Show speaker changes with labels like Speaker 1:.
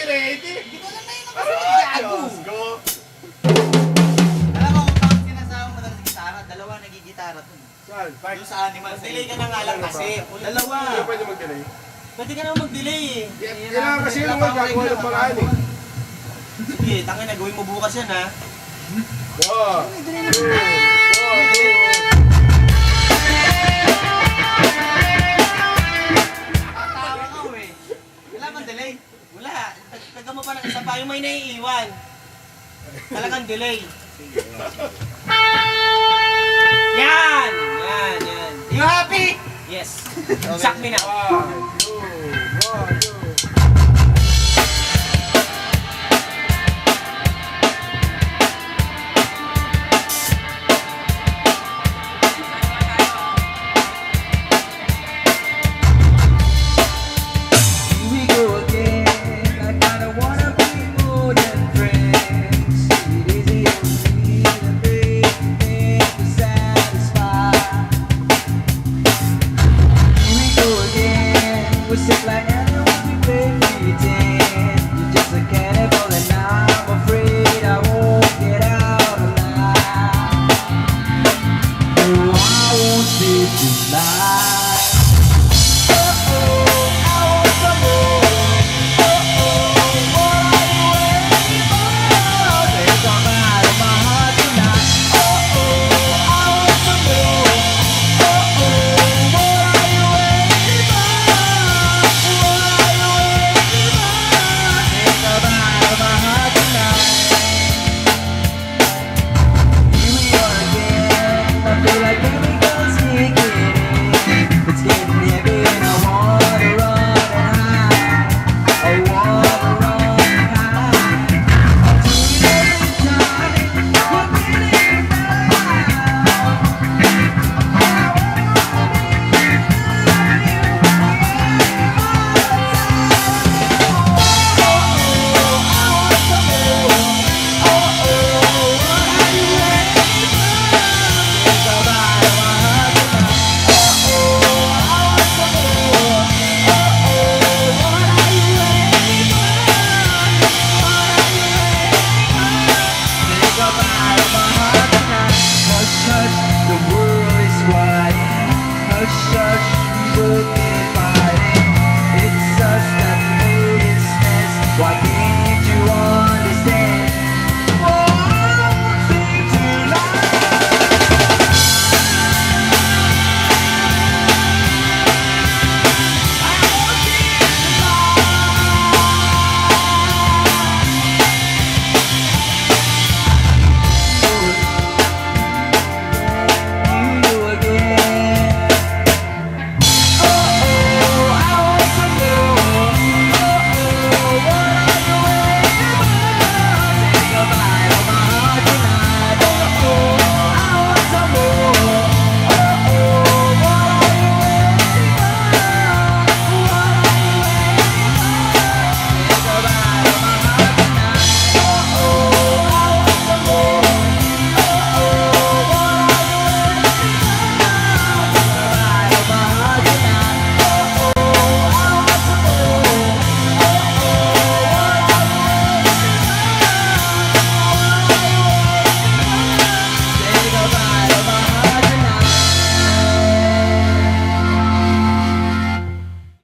Speaker 1: ready?
Speaker 2: Hindi ko alam na yun ang gago.
Speaker 1: Diyos ko.
Speaker 2: Alam mo kung bakit sinasama mo na sa gitara? Dalawa nagigitara dun.
Speaker 1: Saan?
Speaker 2: Yung sa animal.
Speaker 3: Delay ka na nga lang kasi.
Speaker 2: Dalawa.
Speaker 1: Hindi pwede mag-delay.
Speaker 3: Pwede ka naman mag-delay eh.
Speaker 1: Kailangan kasi yung gagawa ng paraan eh.
Speaker 3: Sige, tangin na, gawin mo bukas yan ha.
Speaker 1: Wow!
Speaker 2: Tawa ka eh. Wala bang delay?
Speaker 3: Wala. Taga mo pa ng isa pa. Yung may naiiwan. Talagang delay. Yan! Yan, yan.
Speaker 2: You happy?
Speaker 3: Yes. Suck me now.
Speaker 4: Sit like anyone we play pretend. You're just a cannibal and I'm afraid I won't get out alive. No, I won't stay tonight.